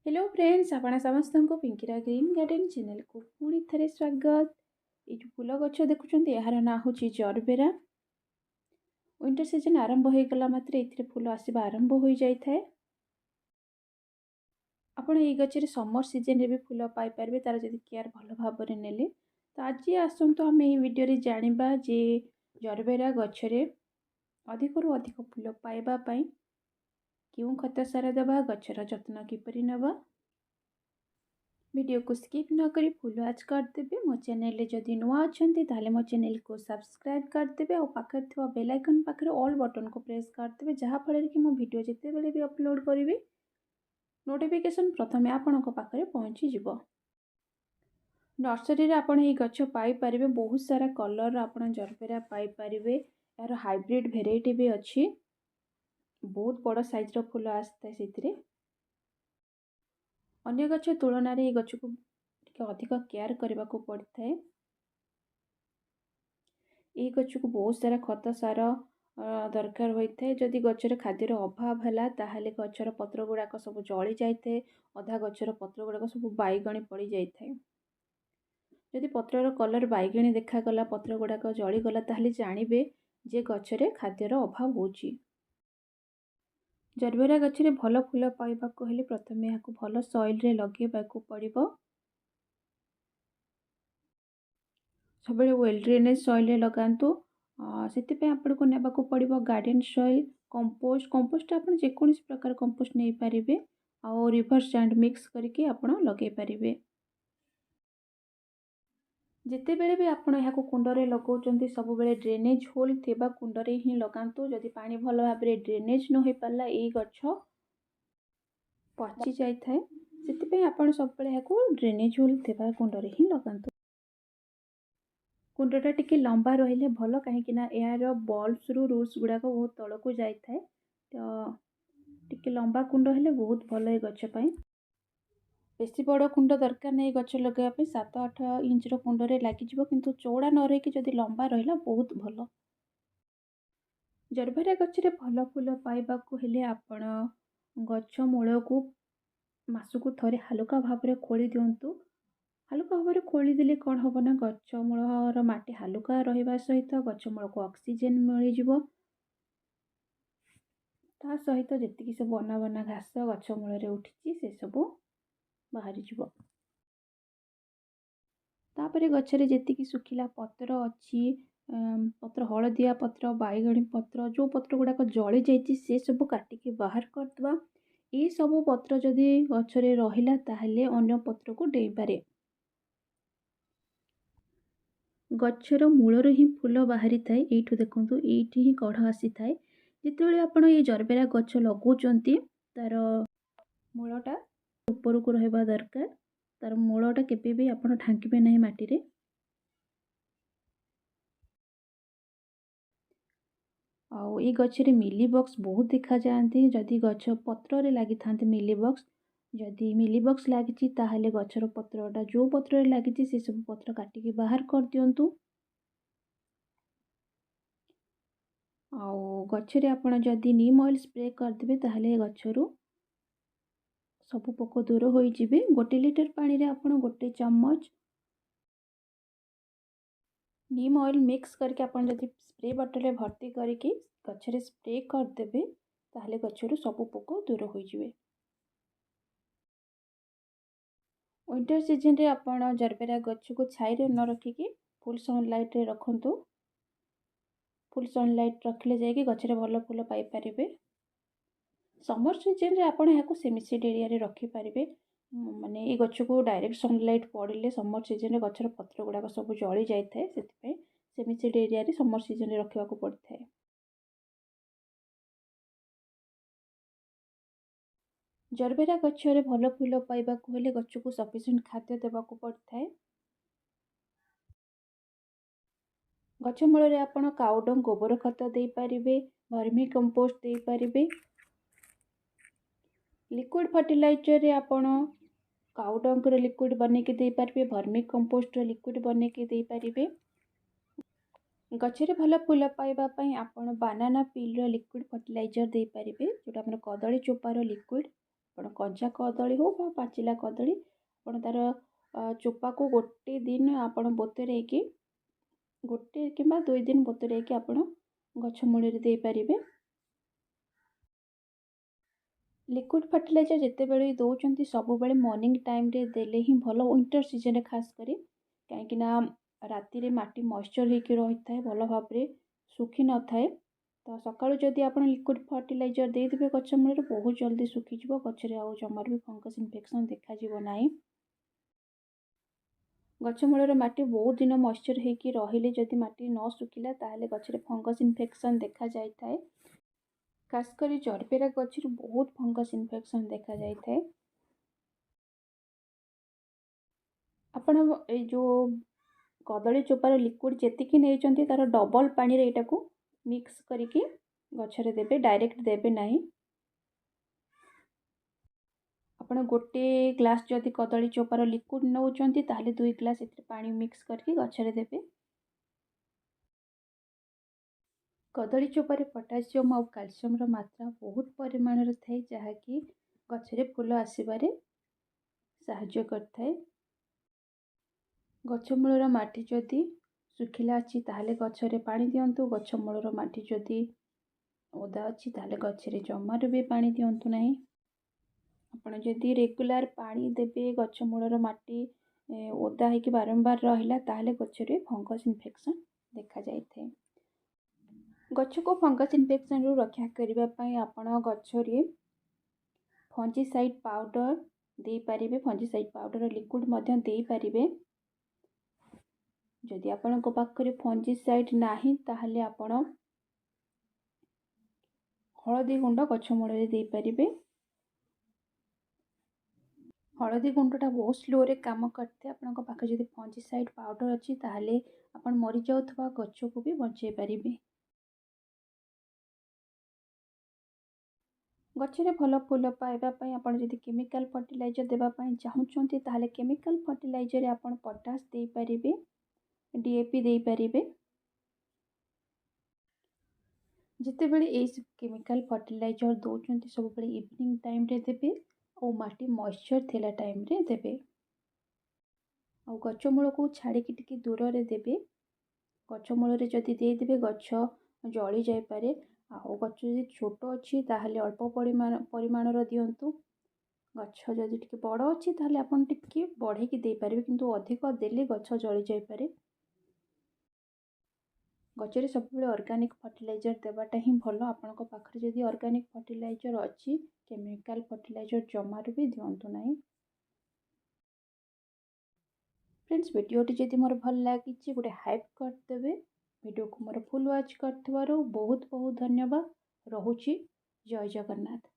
Hello friends आपण समस्त को पिंकीरा ग्रीन गार्डन चैनल को पुणी थे स्वागत। ये जो फूल गछ देखुं यार ना हूँ जरबेरा। विंटर सीजन आरंभ हो गला मात्र ये फूल आसवा आरंभ हो जाए। आपण ये गचरे समर सीजन रे भी फूल पाइपर तार जब केयर भल भाव ने तो आज आसतु आम ये वीडियो जानिबा जे जरबेरा गचरे अधिक रु अधिक फूल पाइबापी क्यों खत सार देवा गचर जत्न किपरि नेबा। वीडियो को स्किप न करी फुल आज करदेवे। मो चैनल जदि नुआ अच्छे ताले मो चैनल को सब्सक्राइब करदेवे और पाखे थोड़ा बेल आइकन पाखे ऑल बटन को प्रेस करदेवे जहाँफल कि मो वीडियो जिते बेले भी अपलोड करी नोटिफिकेशन प्रथमे आपण पाखे पहुँची जीव। नर्सरी रे आपण ये गछ पाई परिबे बहुत सारा कलर आपण जरबेरा पाई परिबे। यार हाइब्रिड वेराइटी भी अच्छी बहुत बड़ साइज रो फूल आसता है। अन्य गछ तुलन ये गछ को अधिक केयर करने को पड़ता है। ये गछ को बहुत सारा खत सार दरकार होता है। जदि गचर खाद्यर अभाव है ताहले गचर पत्र गुड़ाक सब जली जाए। अधा गचर पत्र गुड़ाक सब बैगणी पड़ जाए। जदि पत्रर कलर बैगणी देखागला पत्र गुड़ाक जलीगला ताहले जानवे जे गचरे खाद्यर अभाव होची। जरबेरा गचरे भल फूल पाइबाकू हेले प्रथमे याकू भल सॉइल रे लगेबाकू पड़िबो। सब वेल ड्रेनेज सॉइल रे लगांतु। से आपको नेबाकू पड़िबो गार्डन सॉइल कंपोस्ट आपण जेकोसी प्रकार कंपोस्ट नहीं पारिबे और रिवर्स सैंड मिक्स करके आपण लगे पारिबे। जिते बेले भी आपण यहाँ कुंडरे लगाउछन्ती सब बेले ड्रेनेज होल थिबा कुंडरे ही लगांतु। जदि पानी भल भाव ड्रेनेज न हो पाला ये गछ पची जाए से आपण सब बेले यहाँ ड्रेनेज होल थिबा कुंडरे ही लगांतु। कुंडटा टिके लंबा रहिले भल कहीं यार बल्ब्स रु रूट्स गुड़ाक बहुत तल को जाए तो टिके लंबा कुंड हेले बहुत भल ये गछ पाई। बेसी बड़ कुंड दरकार नहीं गछ लगे 7-8 इंच कुंडरे लगे किंतु चौड़ा न रही जदि लंबा रहा बहुत भल। जरबेरा गचरे भल फूल पाइबाकू हेले आपण गछ मूल को मासकू थरे हालुका भाव में खोली दिंतु। हालुका भाव में खोलीदे कौन हम ना गछ मूलर माटी हालुका रहा सहित गछ मूल को ऑक्सीजन मिल सहित जी सब बना बना घास गछ मूल उठी से सब बाहरी जीव। तापरे गचरे जी सुखिला पत्र अच्छी पत्र हलदिया पत्र बैगणी पत्र जो पत्र गुड़ाक जली जाइए से सब काटिकी बाहर करदे। ये सब पत्र जदि गचरे रहिला ताहले अन्य पत्र को डेई पारे। गचर मूलर ही फूल बाहरी थाए। एठू देखंतु एठी ही कढ़ आसी थाए। जितेबाला आपण ये जरबेरा गछ लगाउछन्ती तार मूलटा ऊपर को रहबा दरकार। तार मूलटा केबे भी आपण ढांकिबे नहीं माटी रे। आउ ये गचरे मिलीबग्स बहुत देखा जाती। जदि गछ पत्र लगी था मिलीबग्स जदि मिलीबग्स लगी ताहले गचर पत्रटा जो पत्र लगी से सब पत्र काटिकी बाहर कर दिंतु। आउ गचरे आपण जदि नीम ऑयल स्प्रे करदेबे ताहले गचरू सब पोक दूर हो जिवे। 1 लिटर पानी रे आपण 1 चम्मच नीम ऑयल मिक्स करके आपण जदि स्प्रे बॉटल भर्ती करके गचरे स्प्रे करदेबे ताहले गचरू सब पोक दूर हो जिवे। विंटर सीजन रे आपण जरबेरा गछ को छाई रे न रखिकी फुल सनलाइट रे रखंतु। फुल सनलाइट रखले जाइए गचरे भल फूल पाई परिबे। समर सीजन रे आपण यहाँ सेमिसेड एरिया रे रखी पारिबे। माने ये गछ को डायरेक्ट सनलाइट पड़े समर सीजन रे गचर पत्र गुड़ाक सब जली जाए से सेमिसेड एरिया रे समर सीजन रे रखा पड़ता है। जरबेरा गचरे भल फूल पाइबाकू हेले गच को सफिशिएंट खाद्य देवाकू पड़ता है। गच मूल आपण काउडंग गोबर खत दे पारिबे, वर्मी कंपोस्ट दे पारिबे। लिक्विड फर्टिलाइजर रे आपण काउडंग रो लिक्विड बनेके दे पारिबे, वर्मी कंपोस्ट रो लिक्विड बनेके दे पारिबे। गचरे भल फूल पाइबा पई आपण बनाना पील रो लिक्विड फर्टिलाइजर दे पारिबे जोटा हमर कदली चोपार लिक्विड ଆପଣ କଞ୍ଚା କଦଳୀ ହଉ ବା ପାଚିଲା କଦଳୀ ଆପଣ ତାର ଚୋପାକୁ ଗୋଟେ ଦିନ ଆପଣ ବତୁରେଇକି 1 କିମ୍ବା 2 ଦିନ ବତୁରେଇକି ଆପଣ ଗଛ ମୂଳରେ ଦେଇପାରିବେ। ଲିକ୍ୱିଡ଼ ଫର୍ଟିଲାଇଜର୍ ଯେତେବେଳେ ଦେଉଛନ୍ତି ସବୁବେଳେ ମର୍ଣ୍ଣିଂ ଟାଇମ୍ରେ ଦେଲେ ହିଁ ଭଲ, ୱିଣ୍ଟର୍ ସିଜନ୍ରେ ଖାସ୍ କରି, କାହିଁକିନା ରାତିରେ ମାଟି ମଏଶ୍ଚର୍ ହେଇକି ରହିଥାଏ, ଭଲ ଭାବରେ ଶୁଖି ନଥାଏ। ତ ସକାଳୁ ଯଦି ଆପଣ ଲିକ୍ୱିଡ଼ ଫର୍ଟିଲାଇଜର୍ ଦେଇଦେବେ ଗଛ ମୂଳରେ ବହୁତ ଜଲ୍ଦି ଶୁଖିଯିବ, ଗଛରେ ଆଉ ଜମାରୁ ବି ଫଙ୍ଗସ୍ ଇନଫେକ୍ସନ୍ ଦେଖାଯିବ ନାହିଁ। ଗଛ ମୂଳର ମାଟି ବହୁତ ଦିନ ମଏଶ୍ଚର୍ ହେଇକି ରହିଲେ ଯଦି ମାଟି ନ ଶୁଖିଲା ତାହେଲେ ଗଛରେ ଫଙ୍ଗସ୍ ଇନଫେକ୍ସନ୍ ଦେଖାଯାଇଥାଏ। ଖାସ୍ କରି ଜରବେରା ଗଛରୁ ବହୁତ ଫଙ୍ଗସ୍ ଇନଫେକ୍ସନ୍ ଦେଖାଯାଇଥାଏ। ଆପଣ ଏଇ ଯେଉଁ କଦଳୀ ଚୋପାର ଲିକ୍ୱିଡ଼ ଯେତିକି ନେଇଛନ୍ତି ତାର ଡବଲ୍ ପାଣିରେ ଏଇଟାକୁ ମିକ୍ସ କରିକି ଗଛରେ ଦେବେ, ଡାଇରେକ୍ଟ ଦେବେ ନାହିଁ। ଆପଣ 1 ଗ୍ଲାସ୍ ଯଦି କଦଳୀ ଚୋପାର ଲିକ୍ୱିଡ଼ ନେଉଛନ୍ତି ତାହେଲେ 2 ଗ୍ଲାସ୍ ଏଥିରେ ପାଣି ମିକ୍ସ କରିକି ଗଛରେ ଦେବେ। କଦଳୀ ଚୋପାରେ ପଟାସିୟମ୍ ଆଉ କ୍ୟାଲସିୟମର ମାତ୍ରା ବହୁତ ପରିମାଣରେ ଥାଏ, ଯାହାକି ଗଛରେ ଫୁଲ ଆସିବାରେ ସାହାଯ୍ୟ କରିଥାଏ। ଗଛ ମୂଳର ମାଟି ଯଦି ଶୁଖିଲା ଅଛି ତାହେଲେ ଗଛରେ ପାଣି ଦିଅନ୍ତୁ। ଗଛ ମୂଳର ମାଟି ଯଦି ଓଦା ଅଛି ତାହେଲେ ଗଛରେ ଜମାରୁ ବି ପାଣି ଦିଅନ୍ତୁ ନାହିଁ। ଆପଣ ଯଦି ରେଗୁଲାର ପାଣି ଦେବେ, ଗଛ ମୂଳର ମାଟି ଓଦା ହେଇକି ବାରମ୍ବାର ରହିଲା ତାହେଲେ ଗଛରେ ଫଙ୍ଗସ୍ ଇନଫେକ୍ସନ୍ ଦେଖାଯାଇଥାଏ। ଗଛକୁ ଫଙ୍ଗସ୍ ଇନଫେକ୍ସନ୍ରୁ ରକ୍ଷା କରିବା ପାଇଁ ଆପଣ ଗଛରେ ଫଞ୍ଜିସାଇଡ୍ ପାଉଡ଼ର ଦେଇପାରିବେ, ଫଞ୍ଜିସାଇଡ୍ ପାଉଡ଼ର ଲିକ୍ୱିଡ଼ ମଧ୍ୟ ଦେଇପାରିବେ। ଯଦି ଆପଣଙ୍କ ପାଖରେ ଫଞ୍ଜିସାଇଡ୍ ନାହିଁ ତାହେଲେ ଆପଣ ହଳଦୀ ଗୁଣ୍ଡ ଗଛ ମୂଳରେ ଦେଇପାରିବେ। ହଳଦୀ ଗୁଣ୍ଡଟା ବହୁତ ସ୍ଲୋରେ କାମ କରିଥାଏ। ଆପଣଙ୍କ ପାଖରେ ଯଦି ଫଞ୍ଜିସାଇଡ୍ ପାଉଡ଼ର ଅଛି ତାହେଲେ ଆପଣ ମରିଯାଉଥିବା ଗଛକୁ ବି ବଞ୍ଚେଇ ପାରିବେ। ଗଛରେ ଭଲ ଫୁଲ ପାଇବା ପାଇଁ ଆପଣ ଯଦି କେମିକାଲ ଫର୍ଟିଲାଇଜର୍ ଦେବା ପାଇଁ ଚାହୁଁଛନ୍ତି ତାହେଲେ କେମିକାଲ ଫର୍ଟିଲାଇଜର୍ରେ ଆପଣ ପଟାସ୍ ଦେଇପାରିବେ, DAP ଦେଇପାରିବେ। ଯେତେବେଳେ ଏଇ କେମିକାଲ ଫର୍ଟିଲାଇଜର୍ ଦେଉଛନ୍ତି ସବୁବେଳେ ଇଭିନିଂ ଟାଇମ୍ରେ ଦେବେ ଆଉ ମାଟି ମଏଶ୍ଚର୍ ଥିଲା ଟାଇମ୍ରେ ଦେବେ। ଆଉ ଗଛ ମୂଳକୁ ଛାଡ଼ିକି ଟିକେ ଦୂରରେ ଦେବେ। ଗଛ ମୂଳରେ ଯଦି ଦେଇଦେବେ ଗଛ ଜଳି ଯାଇପାରେ। ଆଉ ଗଛ ଯଦି ଛୋଟ ଅଛି ତାହେଲେ ଅଳ୍ପ ପରିମାଣର ଦିଅନ୍ତୁ। ଗଛ ଯଦି ଟିକେ ବଡ଼ ଅଛି ତାହେଲେ ଆପଣ ଟିକେ ବଢ଼େଇକି ଦେଇପାରିବେ, କିନ୍ତୁ ଅଧିକ ଦେଲେ ଗଛ ଜଳି ଯାଇପାରେ। ଗଛରେ ସବୁବେଳେ ଅର୍ଗାନିକ୍ ଫର୍ଟିଲାଇଜର୍ ଦେବାଟା ହିଁ ଭଲ। ଆପଣଙ୍କ ପାଖରେ ଯଦି ଅର୍ଗାନିକ୍ ଫର୍ଟିଲାଇଜର୍ ଅଛି, କେମିକାଲ ଫର୍ଟିଲାଇଜର୍ ଜମାରୁ ବି ଦିଅନ୍ତୁ ନାହିଁ। ଫ୍ରେଣ୍ଡସ୍, ଭିଡ଼ିଓଟି ଯଦି ମୋର ଭଲ ଲାଗିଛି ଗୋଟେ ହାଇପ୍ କରିଦେବେ। ଭିଡ଼ିଓକୁ ମୋର ଫୁଲ୍ ୱାଚ୍ କରିଥିବାରୁ ବହୁତ ବହୁତ ଧନ୍ୟବାଦ। ରହୁଛି। ଜୟ ଜଗନ୍ନାଥ।